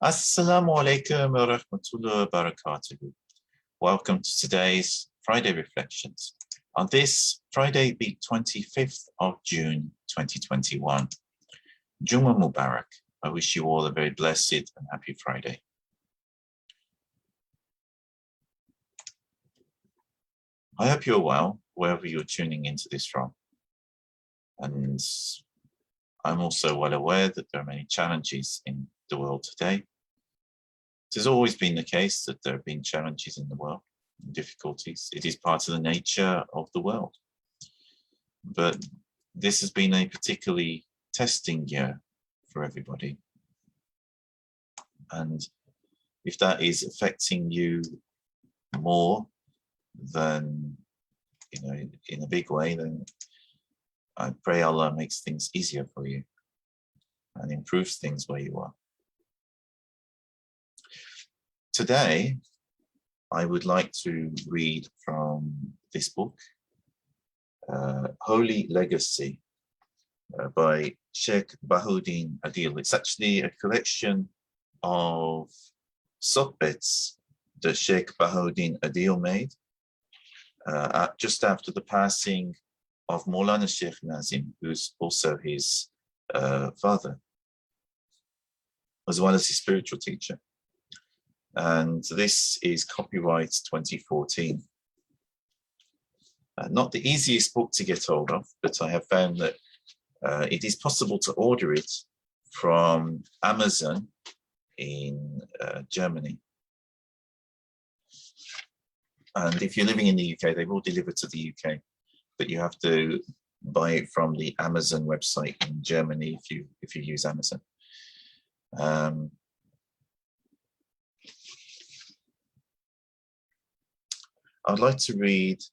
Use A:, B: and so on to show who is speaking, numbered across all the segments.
A: Assalamu alaikum wa rahmatullahi wa barakatuh. Welcome to today's Friday Reflections. On this Friday, the 25th of June, 2021. Jummah Mubarak. I wish you all a very blessed and happy Friday. I hope you're well, wherever you're tuning into this from. And I'm also well aware that there are many challenges in the world today. It has always been the case that there have been challenges in the world, difficulties. It is part of the nature of the world. But this has been a particularly testing year for everybody. And if that is affecting you more than, in a big way, then I pray Allah makes things easier for you and improves things where you are. Today, I would like to read from this book, Holy Legacy, by Shaykh Bahauddin Adil. It's actually a collection of sohbets that Shaykh Bahauddin Adil made just after the passing of Mawlana Shaykh Nazim, who's also his father, as well as his spiritual teacher. And this is copyright 2014. Not the easiest book to get hold of, but I have found that it is possible to order it from Amazon in Germany. And if you're living in the UK, they will deliver to the UK, but you have to buy it from the Amazon website in Germany if you use Amazon. I'd like to read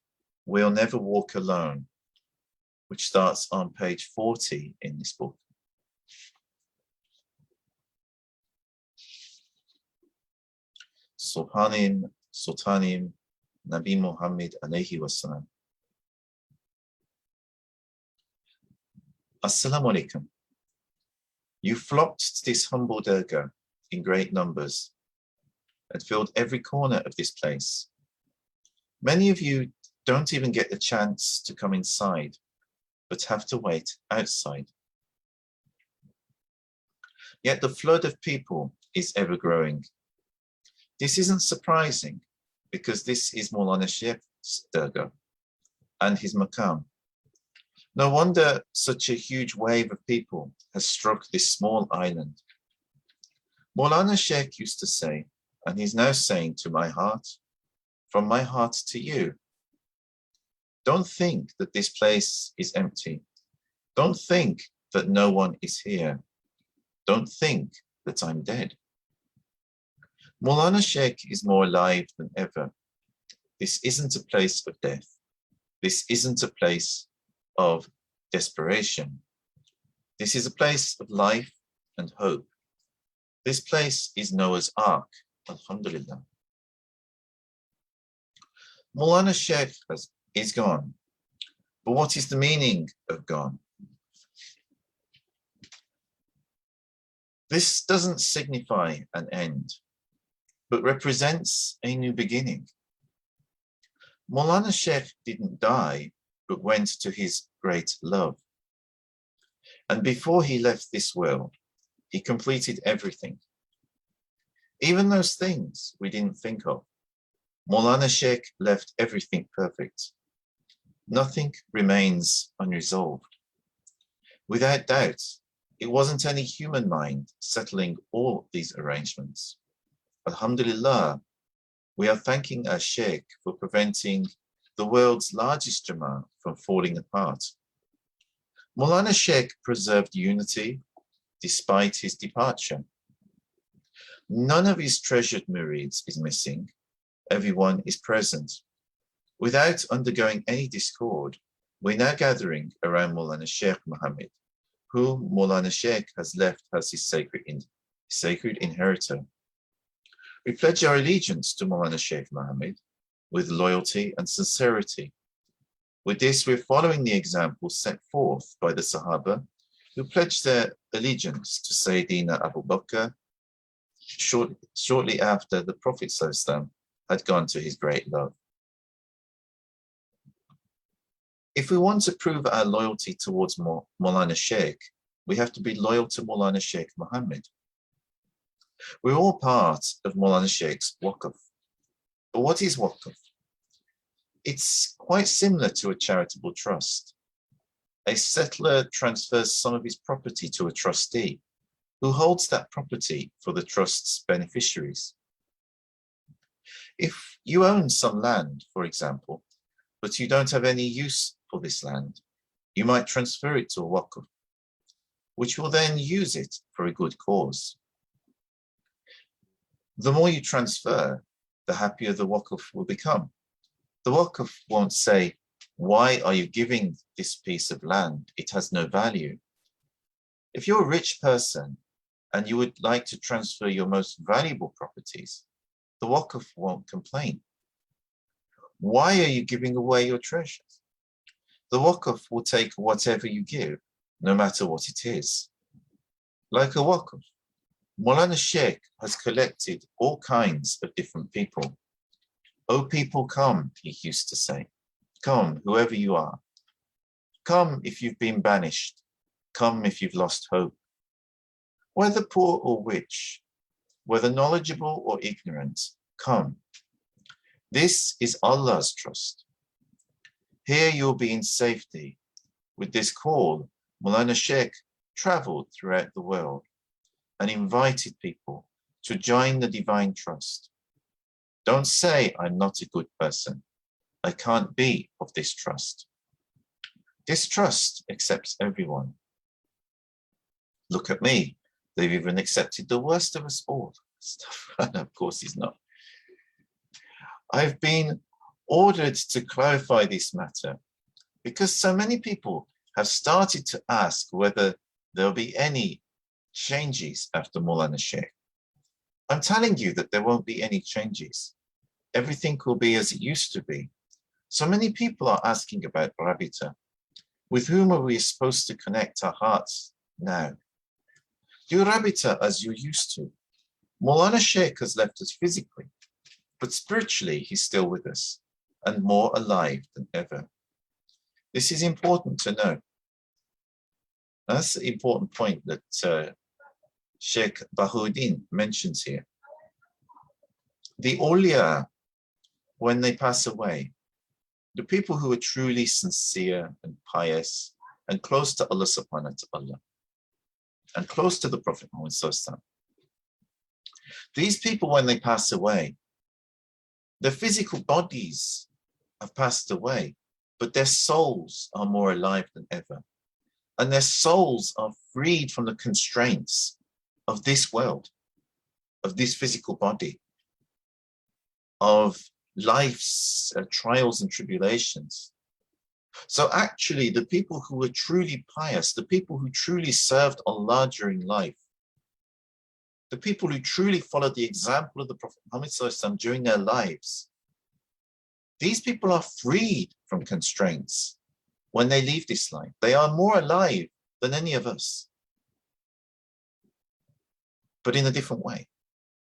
A: We'll Never Walk Alone, which starts on page 40 in this book. Sultanim, Nabi Muhammad alayhi wasalam. Assalamu alaikum. You flocked to this humble dargah in great numbers and filled every corner of this place. Many of you don't even get the chance to come inside, but have to wait outside. Yet the flood of people is ever growing. This isn't surprising, because this is Mawlana Sheikh's dargah and his maqam. No wonder such a huge wave of people has struck this small island. Mawlana Sheikh used to say, and he's now saying to my heart, from my heart to you, don't think that this place is empty. Don't think that no one is here. Don't think that I'm dead. Mawlana Sheikh is more alive than ever. This isn't a place of death. This isn't a place of desperation. This is a place of life and hope. This place is Noah's Ark, alhamdulillah. Mawlana Sheikh is gone. But what is the meaning of gone? This doesn't signify an end, but represents a new beginning. Mawlana Sheikh didn't die, but went to his great love. And before he left this world, he completed everything. Even those things we didn't think of. Mawlana Sheikh left everything perfect. Nothing remains unresolved. Without doubt, it wasn't any human mind settling all these arrangements. Alhamdulillah, we are thanking our Sheikh for preventing the world's largest Jummah from falling apart. Mawlana Sheikh preserved unity despite his departure. None of his treasured murids is missing. Everyone is present. Without undergoing any discord, we're now gathering around Mawlana Sheikh Muhammad, whom Mawlana Sheikh has left as his sacred inheritor. We pledge our allegiance to Mawlana Sheikh Muhammad with loyalty and sincerity. With this, we're following the example set forth by the Sahaba who pledged their allegiance to Sayyidina Abu Bakr, shortly after the Prophet ﷺ had gone to his great love. If we want to prove our loyalty towards Mawlana Sheikh, we have to be loyal to Mawlana Sheikh Muhammad. We're all part of Mawlana Sheikh's waqf. But what is waqf? It's quite similar to a charitable trust. A settler transfers some of his property to a trustee who holds that property for the trust's beneficiaries. If you own some land, for example, but you don't have any use for this land, you might transfer it to a waqf, which will then use it for a good cause. The more you transfer, the happier the waqf will become. The waqf won't say, "Why are you giving this piece of land? It has no value." If you're a rich person and you would like to transfer your most valuable properties, the waqf won't complain. "Why are you giving away your treasures?" The waqf will take whatever you give, no matter what it is. Like a waqf, Mawlana Sheikh has collected all kinds of different people. "O people, come," he used to say. "Come, whoever you are. Come if you've been banished. Come if you've lost hope. Whether poor or rich, whether knowledgeable or ignorant, come. This is Allah's trust. Here you'll be in safety." With this call, Mawlana Sheikh traveled throughout the world and invited people to join the divine trust. Don't say, "I'm not a good person. I can't be of this trust." This trust accepts everyone. Look at me. They've even accepted the worst of us all. And of course he's not. I've been ordered to clarify this matter because so many people have started to ask whether there'll be any changes after Mawlana Sheikh. I'm telling you that there won't be any changes. Everything will be as it used to be. So many people are asking about Rabita. With whom are we supposed to connect our hearts now? Do Rabita as you used to. Mawlana Sheikh has left us physically, but spiritually he's still with us and more alive than ever. This is important to know. That's the important point that Shaykh Bahauddin mentions here. The awliya, when they pass away, the people who are truly sincere and pious and close to Allah subhanahu wa ta'ala and close to the Prophet Muhammad sallallahu alaihi wasallam, these people, when they pass away, their physical bodies have passed away, but their souls are more alive than ever. And their souls are freed from the constraints of this world, of this physical body, of life's trials and tribulations. So actually, the people who were truly pious, the people who truly served Allah during life, the people who truly followed the example of the Prophet Muhammad during their lives, these people are freed from constraints when they leave this life. They are more alive than any of us, but in a different way,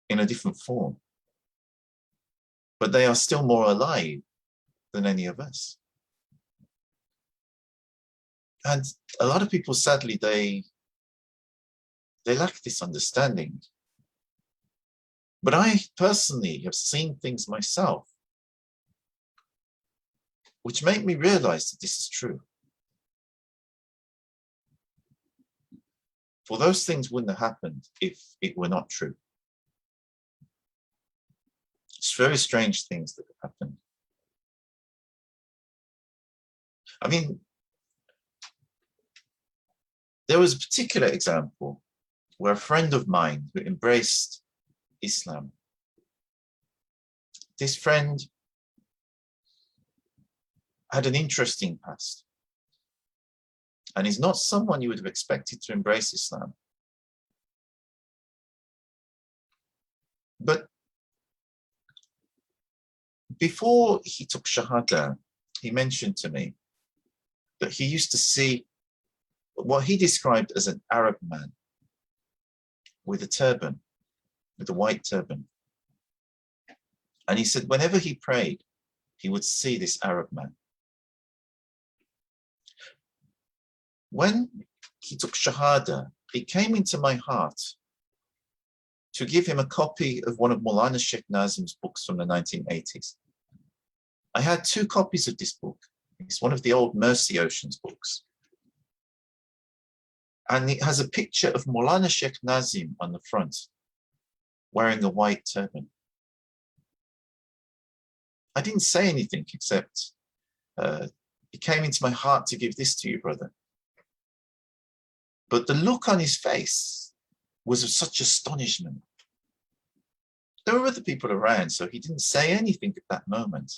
A: in a different form. But they are still more alive than any of us. And a lot of people, sadly, they lack this understanding. But I personally have seen things myself which make me realize that this is true. For those things wouldn't have happened if it were not true. It's very strange things that have happened. I mean, there was a particular example where a friend of mine who embraced Islam, this friend had an interesting past and is not someone you would have expected to embrace Islam. But before he took Shahada, he mentioned to me that he used to see what he described as an Arab man with a turban. with a white turban. And he said whenever he prayed, he would see this Arab man. When he took Shahada, it came into my heart to give him a copy of one of Mawlana Sheikh Nazim's books from the 1980s. I had 2 copies of this book. It's one of the old Mercy Oceans books. And it has a picture of Mawlana Sheikh Nazim on the front, wearing a white turban. I didn't say anything except it came into my heart to give this to you, brother. But the look on his face was of such astonishment. There were other people around, so he didn't say anything at that moment.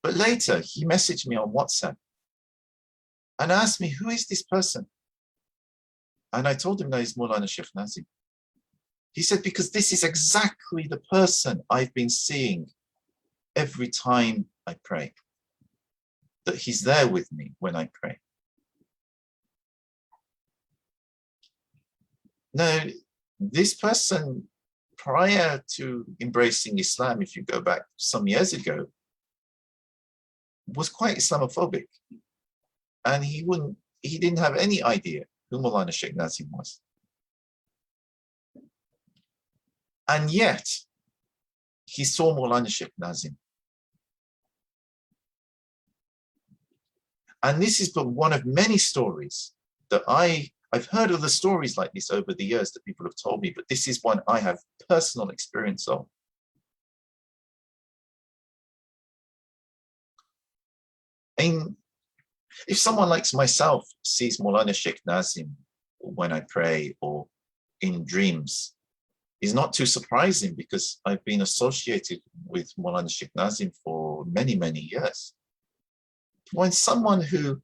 A: But later, he messaged me on WhatsApp and asked me, who is this person? And I told him that he's Mawlana Sheikh Nazim. He said, because this is exactly the person I've been seeing every time I pray, that he's there with me when I pray. Now, this person, prior to embracing Islam, if you go back some years ago, was quite Islamophobic. And he didn't have any idea who Mawlana Sheikh Nazim was. And yet, he saw Mawlana Sheikh Nazim. And this is but one of many stories that I've heard other stories like this over the years that people have told me, but this is one I have personal experience of. And if someone like myself sees Mawlana Sheikh Nazim when I pray or in dreams, it's not too surprising because I've been associated with Mawlana Sheikh Nazim for many, many years. When someone who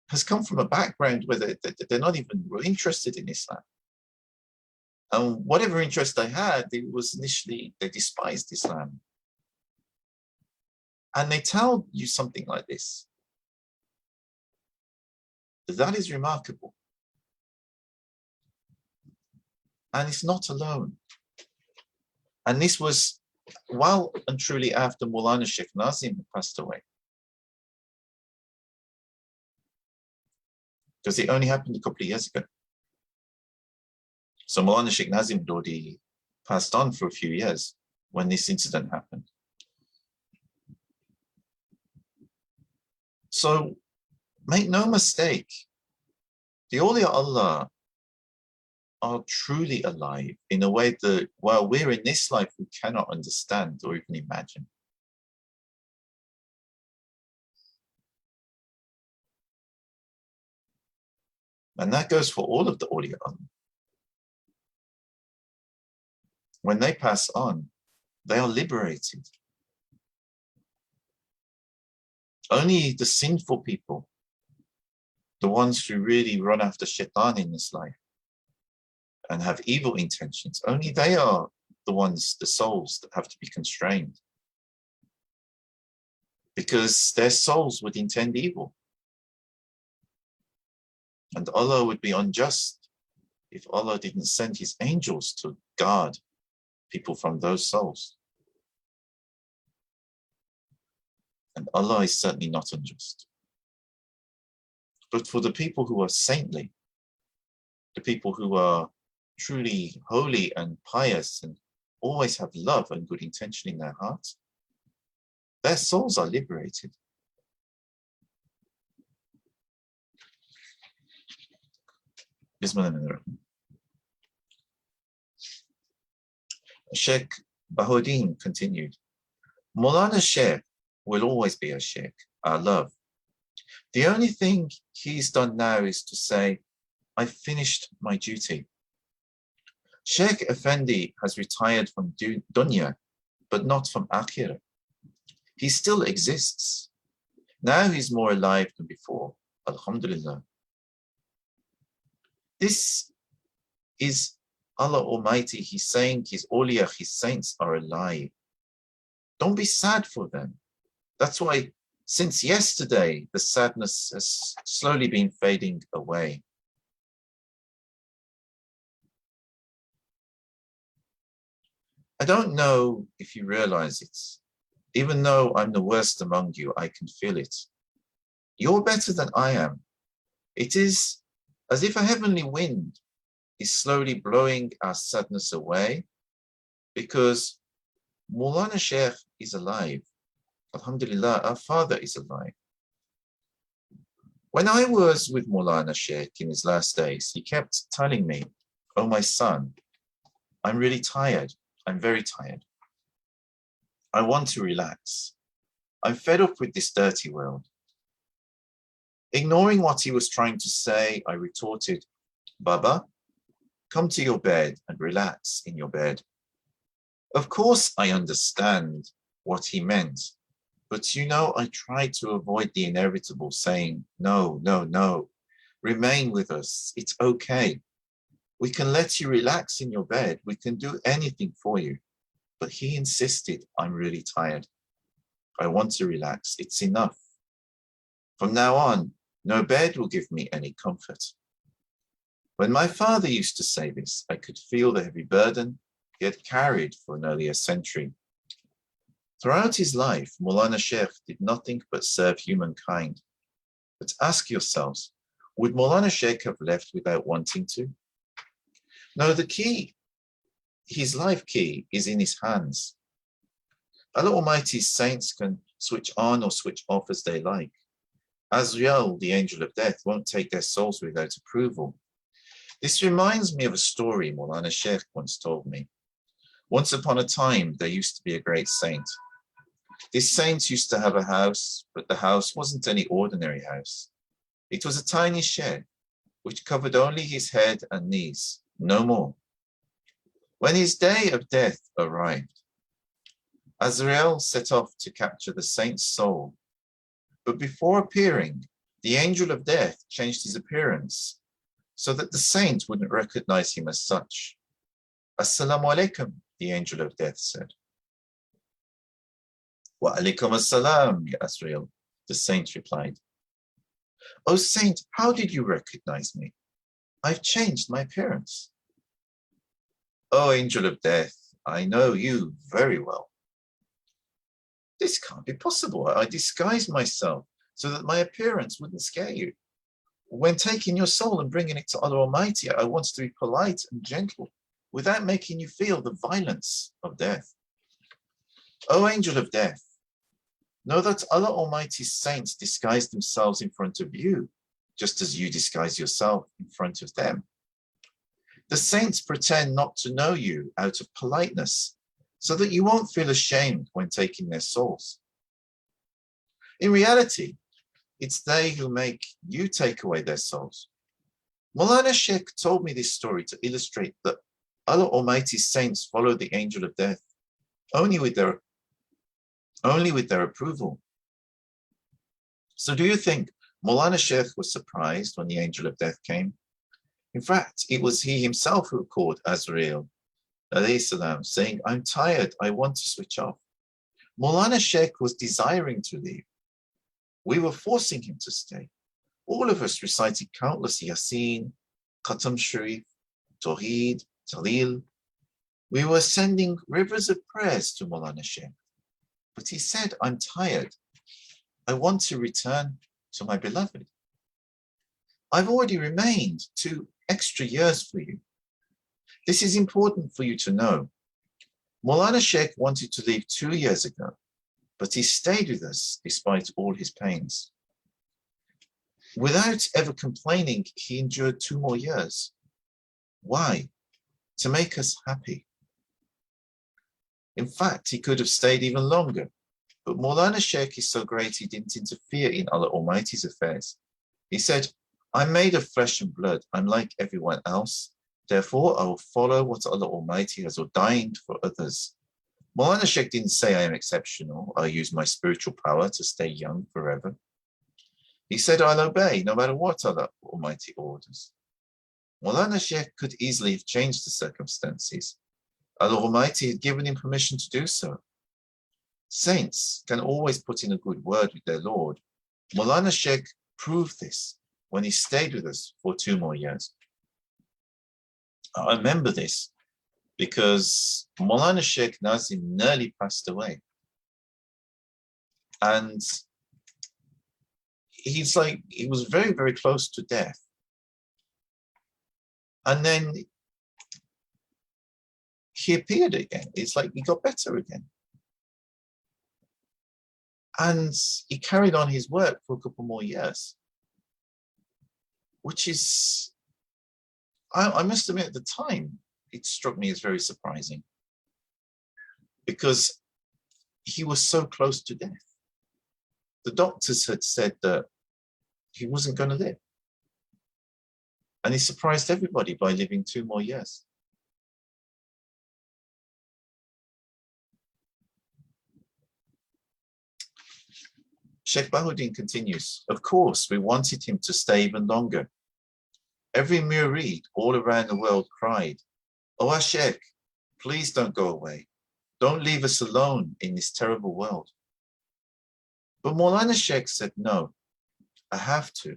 A: has come from a background where they're not even interested in Islam, and whatever interest they had, it was initially, they despised Islam. And they tell you something like this. That is remarkable. And it's not alone. And this was well and truly after Mawlana Sheikh Nazim had passed away. Because it only happened a couple of years ago. So Mawlana Sheikh Nazim had already passed on for a few years when this incident happened. So make no mistake, the awliya Allah are truly alive in a way that while we're in this life, we cannot understand or even imagine. And that goes for all of the awliya Allah. When they pass on, they are liberated. Only the sinful people, the ones who really run after shaitan in this life and have evil intentions, only they are the ones, the souls that have to be constrained. Because their souls would intend evil. And Allah would be unjust if Allah didn't send his angels to guard people from those souls. And Allah is certainly not unjust. But for the people who are saintly, the people who are truly holy and pious and always have love and good intention in their hearts, their souls are liberated. Bismillahirrahmanirrahim. Shaykh Bahauddin continued, Mawlana Sheikh will always be a Sheikh, our love. The only thing he's done now is to say, I've finished my duty. Sheikh Effendi has retired from dunya, but not from akhirah. He still exists. Now he's more alive than before. Alhamdulillah. This is Allah Almighty. He's saying his awliya, his saints are alive. Don't be sad for them. That's why since yesterday, the sadness has slowly been fading away. I don't know if you realize it. Even though I'm the worst among you, I can feel it. You're better than I am. It is as if a heavenly wind is slowly blowing our sadness away, because Mawlana Sheikh is alive. Alhamdulillah, our father is alive. When I was with Mawlana Sheikh in his last days, he kept telling me, "Oh, my son, I'm really tired. I'm very tired. I want to relax. I'm fed up with this dirty world." Ignoring what he was trying to say, I retorted, "Baba, come to your bed and relax in your bed." Of course, I understand what he meant, but I tried to avoid the inevitable, saying, "No, no, no, remain with us. It's okay. We can let you relax in your bed. We can do anything for you." But he insisted, "I'm really tired. I want to relax. It's enough. From now on, no bed will give me any comfort." When my father used to say this, I could feel the heavy burden he had carried for nearly a century. Throughout his life, Mawlana Sheikh did nothing but serve humankind. But ask yourselves, would Mawlana Sheikh have left without wanting to? No, the key, his life key, is in his hands. Allah Almighty's saints can switch on or switch off as they like. Azrael, the angel of death, won't take their souls without approval. This reminds me of a story Mawlana Sheikh once told me. Once upon a time, there used to be a great saint. This saint used to have a house, but the house wasn't any ordinary house. It was a tiny shed, which covered only his head and knees, no more. When his day of death arrived, Azrael set off to capture the saint's soul. But before appearing, the angel of death changed his appearance so that the saint wouldn't recognize him as such. "Assalamu alaikum," the angel of death said. "Wa alaikum salam, ya Azrael," the saint replied. "Oh saint, how did you recognize me? I've changed my appearance." "Oh angel of death, I know you very well." "This can't be possible. I disguised myself so that my appearance wouldn't scare you. When taking your soul and bringing it to Allah Almighty, I wanted to be polite and gentle without making you feel the violence of death." "Oh angel of death, know that Allah Almighty's saints disguise themselves in front of you, just as you disguise yourself in front of them. The saints pretend not to know you out of politeness, so that you won't feel ashamed when taking their souls. In reality, it's they who make you take away their souls." Mawlana Sheikh told me this story to illustrate that Allah Almighty's saints follow the angel of death only with their approval. So do you think Mawlana Sheikh was surprised when the angel of death came? In fact, it was he himself who called Azrael, alayhi salam, saying, "I'm tired, I want to switch off." Mawlana Sheikh was desiring to leave. We were forcing him to stay. All of us recited countless Yasin, Khatam Sharif, Tawheed, Talil. We were sending rivers of prayers to Mawlana Sheikh. But he said, "I'm tired. I want to return to my beloved. I've already remained 2 extra years for you." This is important for you to know. Mawlana Sheikh wanted to leave 2 years ago, but he stayed with us despite all his pains. Without ever complaining, he endured 2 more years. Why? To make us happy. In fact, he could have stayed even longer, but Mawlana Sheikh is so great he didn't interfere in Allah Almighty's affairs. He said, "I'm made of flesh and blood. I'm like everyone else. Therefore, I will follow what Allah Almighty has ordained for others." Mawlana Sheikh didn't say, "I am exceptional. I use my spiritual power to stay young forever." He said, "I'll obey no matter what Allah Almighty orders." Mawlana Sheikh could easily have changed the circumstances. Allah Almighty had given him permission to do so. Saints can always put in a good word with their Lord. Mawlana Sheikh proved this when he stayed with us for 2 more years. I remember this because Mawlana Sheikh Nazim nearly passed away. And he was very, very close to death. And then he appeared again. It's like he got better again. And he carried on his work for a couple more years, which is, I must admit at the time, it struck me as very surprising because he was so close to death. The doctors had said that he wasn't going to live. And he surprised everybody by living 2 more years. Shaykh Bahauddin continues, of course, we wanted him to stay even longer. Every murid all around the world cried, "Oh, our Sheikh, please don't go away. Don't leave us alone in this terrible world." But Mawlana Sheikh said, no, I have to.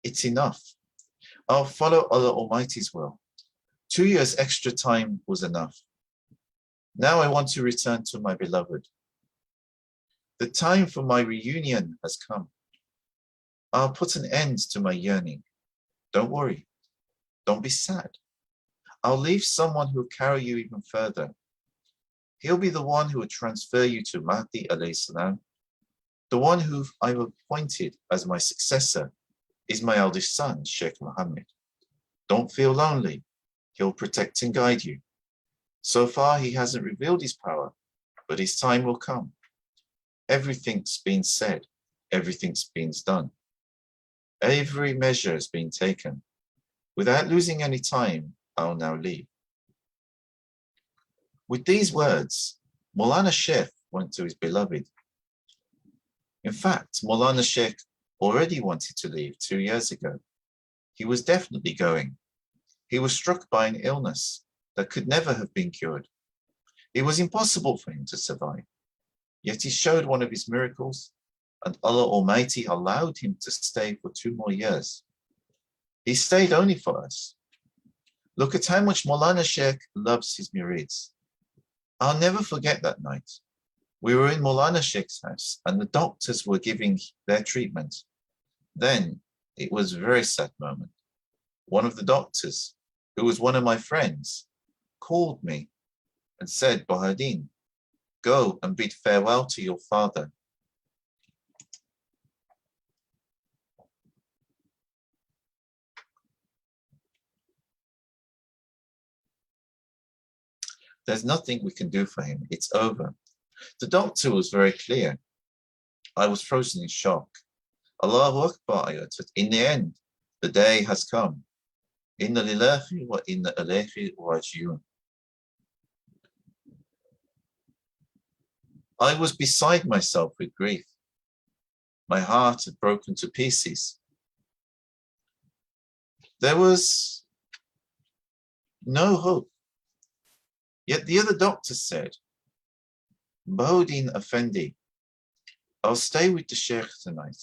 A: It's enough. I'll follow Allah Almighty's will. 2 years extra time was enough. Now I want to return to my beloved. The time for my reunion has come. I'll put an end to my yearning. Don't worry. Don't be sad. I'll leave someone who'll carry you even further. He'll be the one who will transfer you to Mahdi alayhi salam. The one who I've appointed as my successor is my eldest son, Sheikh Muhammad. Don't feel lonely. He'll protect and guide you. So far, he hasn't revealed his power, but his time will come. Everything's been said. Everything's been done. Every measure has been taken. Without losing any time, I'll now leave. With these words, Mawlana Sheikh went to his beloved. In fact, Mawlana Sheikh already wanted to leave 2 years ago. He was definitely going. He was struck by an illness that could never have been cured. It was impossible for him to survive. Yet he showed one of his miracles, and Allah Almighty allowed him to stay for 2 more years. He stayed only for us. Look at how much Mawlana Sheikh loves his murids. I'll never forget that night. We were in Mawlana Sheikh's house and the doctors were giving their treatment. Then it was a very sad moment. One of the doctors, who was one of my friends, called me and said, Bahauddin, go and bid farewell to your father. There's nothing we can do for him. It's over. The doctor was very clear. I was frozen in shock. Allahu Akbar, I uttered. In the end, the day has come. Inna lillahi wa inna ilayhi raji'un. I was beside myself with grief. My heart had broken to pieces. There was no hope. Yet the other doctor said, Bahauddin Effendi, I'll stay with the Sheikh tonight.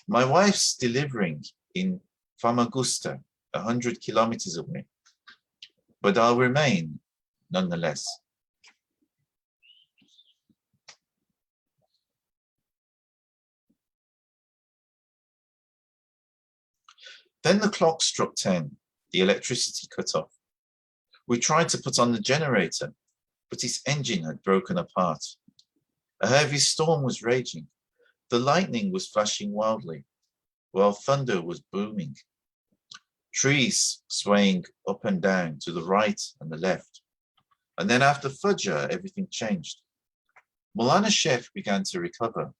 A: My wife's delivering in Famagusta, 100 kilometers away, but I'll remain nonetheless. Then the clock struck 10, the electricity cut off. We tried to put on the generator, but its engine had broken apart. A heavy storm was raging. The lightning was flashing wildly, while thunder was booming. Trees swaying up and down to the right and the left. And then after Fajr, everything changed. Mawlana Sheikh began to recover.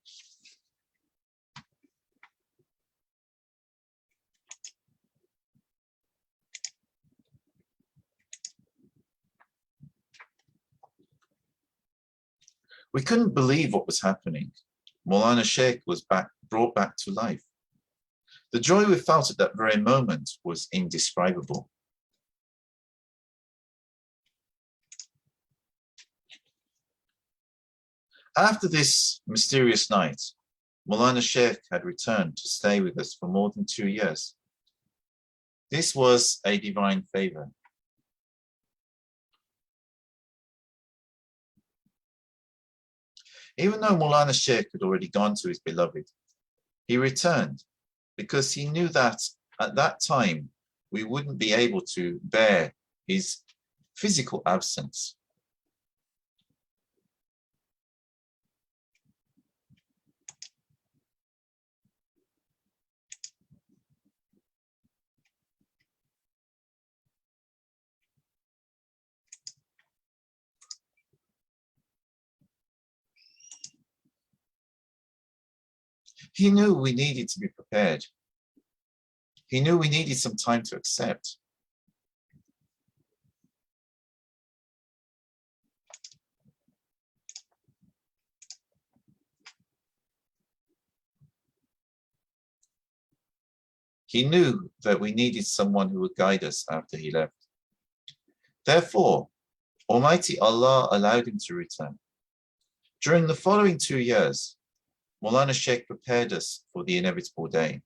A: We couldn't believe what was happening. Mawlana Sheikh was brought back to life. The joy we felt at that very moment was indescribable. After this mysterious night, Mawlana Sheikh had returned to stay with us for more than 2 years. This was a divine favor. Even though Mawlana Sheikh had already gone to his beloved, he returned because he knew that at that time we wouldn't be able to bear his physical absence. He knew we needed to be prepared. He knew we needed some time to accept. He knew that we needed someone who would guide us after he left. Therefore, Almighty Allah allowed him to return. During the following 2 years, Mawlana Sheikh prepared us for the inevitable day.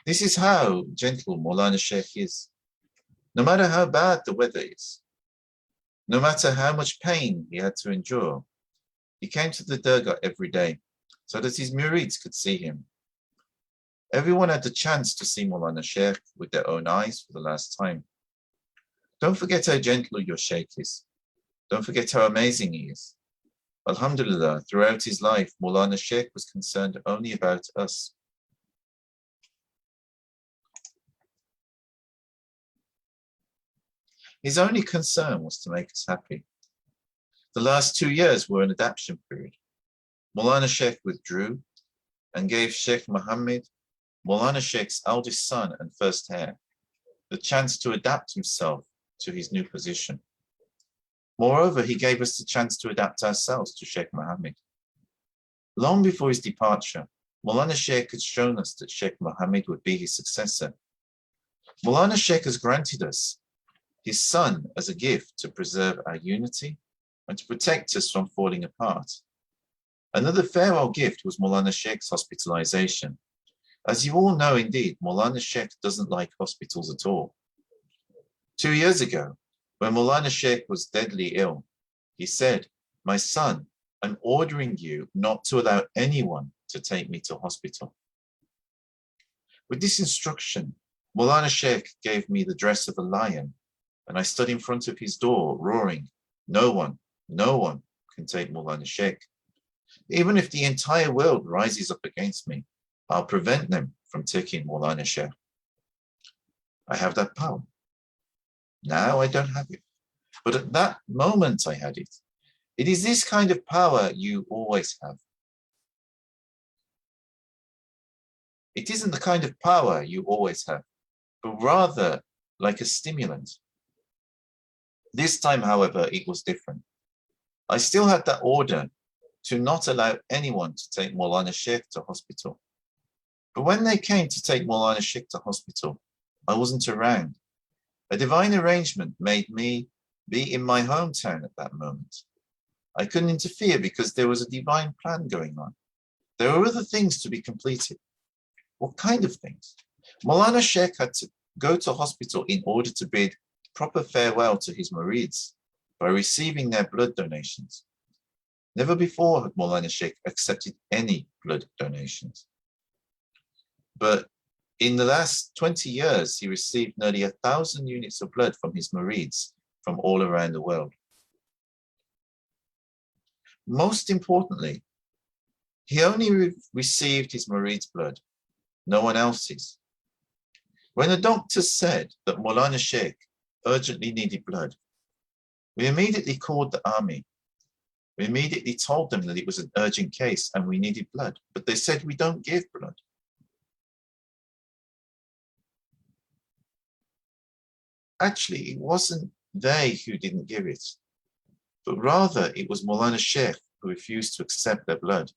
A: This is how gentle Mawlana Sheikh is. No matter how bad the weather is, no matter how much pain he had to endure, he came to the Durgah every day so that his murids could see him. Everyone had the chance to see Mawlana Sheikh with their own eyes for the last time. Don't forget how gentle your Sheikh is. Don't forget how amazing he is. Alhamdulillah, throughout his life, Mawlana Sheikh was concerned only about us. His only concern was to make us happy. The last 2 years were an adaption period. Mawlana Sheikh withdrew and gave Sheikh Muhammad, Mawlana Sheikh's eldest son and first heir, the chance to adapt himself to his new position. Moreover, he gave us the chance to adapt ourselves to Sheikh Muhammad. Long before his departure, Mawlana Sheikh had shown us that Sheikh Muhammad would be his successor. Mawlana Sheikh has granted us his son as a gift to preserve our unity and to protect us from falling apart. Another farewell gift was Mawlana Sheikh's hospitalization. As you all know, indeed, Mawlana Sheikh doesn't like hospitals at all. 2 years ago, when Mawlana Sheikh was deadly ill, he said, "My son, I'm ordering you not to allow anyone to take me to hospital." With this instruction, Mawlana Sheikh gave me the dress of a lion, and I stood in front of his door, roaring, no one can take Mawlana Sheikh. Even if the entire world rises up against me, I'll prevent them from taking Mawlana Sheikh. I have that power. Now I don't have it. But at that moment I had it. It is this kind of power you always have. It isn't the kind of power you always have, but rather like a stimulant. This time, however, it was different. I still had that order to not allow anyone to take Mawlana Sheikh to hospital. But when they came to take Mawlana Sheikh to hospital, I wasn't around. A divine arrangement made me be in my hometown at that moment. I couldn't interfere because there was a divine plan going on. There were other things to be completed. What kind of things? Mawlana Sheikh had to go to hospital in order to bid proper farewell to his murids by receiving their blood donations. Never before had Mawlana Sheikh accepted any blood donations. But in the last 20 years, he received nearly 1,000 units of blood from his murids from all around the world. Most importantly, he only received his murid's blood, no one else's. When the doctors said that Mawlana Sheikh urgently needed blood, we immediately called the army. We immediately told them that it was an urgent case and we needed blood, but they said we don't give blood. Actually, it wasn't they who didn't give it, but rather it was Mawlana Sheikh who refused to accept their blood.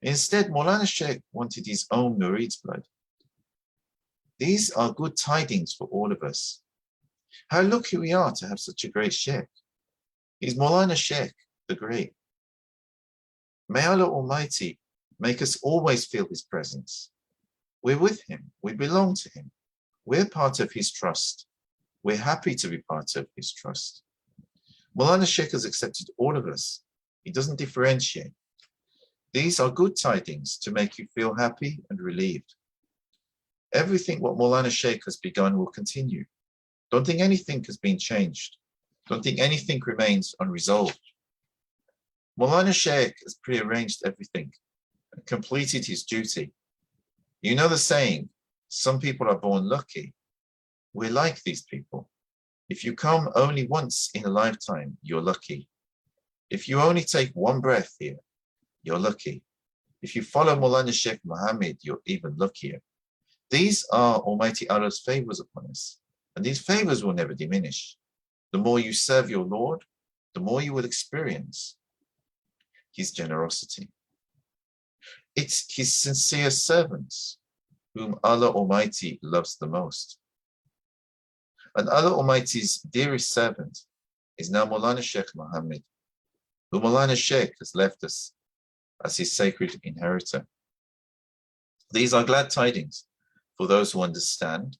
A: Instead, Mawlana Sheikh wanted his own murid's blood. These are good tidings for all of us. How lucky we are to have such a great Sheikh. He's Mawlana Sheikh, the Great. May Allah Almighty make us always feel his presence. We're with him. We belong to him. We're part of his trust. We're happy to be part of his trust. Mawlana Sheikh has accepted all of us, He doesn't differentiate. These are good tidings to make you feel happy and relieved. Everything what Mawlana Sheikh has begun will continue. Don't think anything has been changed. Don't think anything remains unresolved. Mawlana Sheikh has prearranged everything and completed his duty. You know the saying, some people are born lucky. We're like these people. If you come only once in a lifetime, you're lucky. If you only take one breath here, you're lucky. If you follow Mawlana Sheikh Muhammad, you're even luckier. These are Almighty Allah's favors upon us, and these favors will never diminish. The more you serve your Lord, the more you will experience his generosity. It's his sincere servants whom Allah Almighty loves the most. And Allah Almighty's dearest servant is now Mawlana Sheikh Muhammad, who Mawlana Sheikh has left us as his sacred inheritor. These are glad tidings for those who understand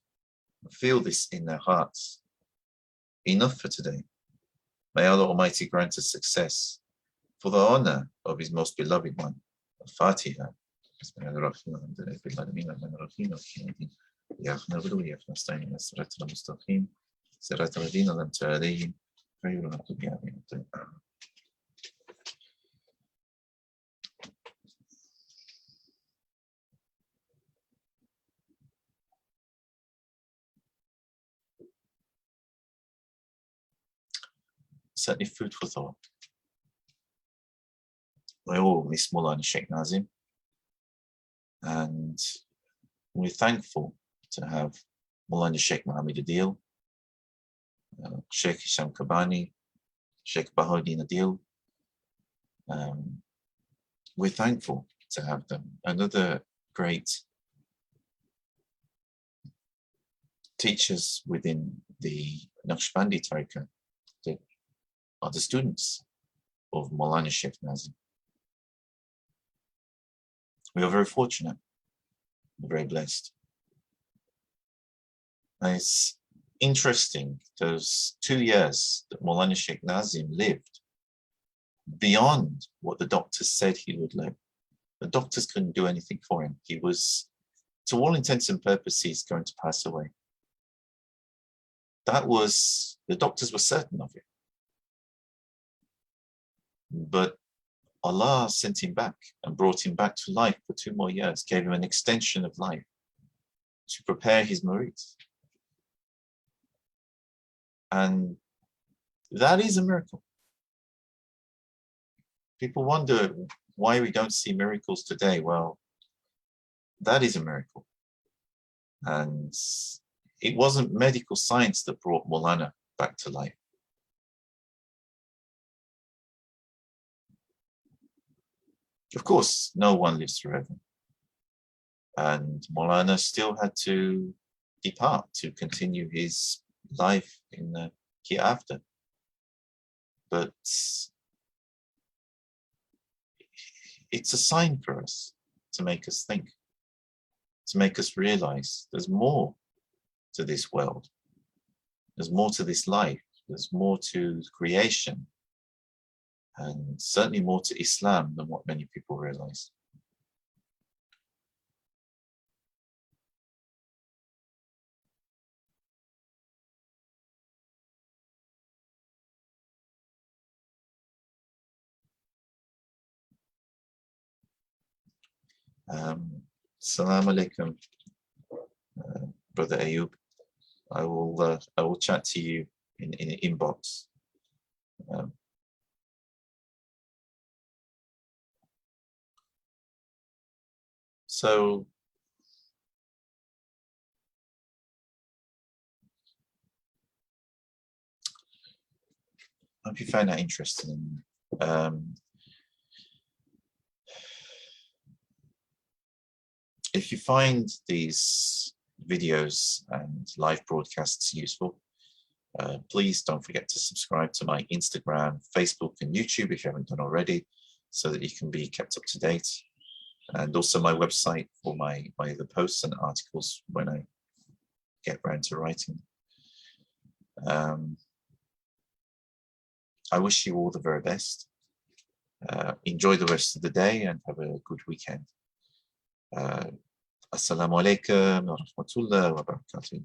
A: and feel this in their hearts. Enough for today. May Allah Almighty grant us success for the honor of his most beloved one, Al-Fatiha. Certainly food for thought. We all miss Mawlana Shaykh Nazim, and we're thankful to have Mawlana Shaykh Muhammad Adil, Shaykh Hisham Kabani, Shaykh Bahauddin Adil. We're thankful to have them. Another great teachers within the Naqshbandi Tariqah that are the students of Mawlana Shaykh Nazim. We are very fortunate, very blessed. And it's interesting, those 2 years that Mawlana Shaykh Nazim lived beyond what the doctors said he would live. The doctors couldn't do anything for him. He was, to all intents and purposes, going to pass away. That was, the doctors were certain of it. But Allah sent him back and brought him back to life for 2 more years, gave him an extension of life to prepare his murids. And that is a miracle. People wonder why we don't see miracles today. Well, that is a miracle. And it wasn't medical science that brought Mawlana back to life. Of course, no one lives forever. And Mawlana still had to depart to continue his life in the hereafter. But it's a sign for us to make us think, to make us realize there's more to this world. There's more to this life. There's more to creation. And certainly more to Islam than what many people realize. Salam alaikum, Brother Ayub. I will chat to you in the inbox. So I hope you found that interesting. If you find these videos and live broadcasts useful, please don't forget to subscribe to my Instagram, Facebook, and YouTube if you haven't done already, so that you can be kept up to date. And also my website for my other posts and articles when I get around to writing. I wish you all the very best. Enjoy the rest of the day and have a good weekend. Assalamu alaikum wa rahmatullahi wa barakatuh.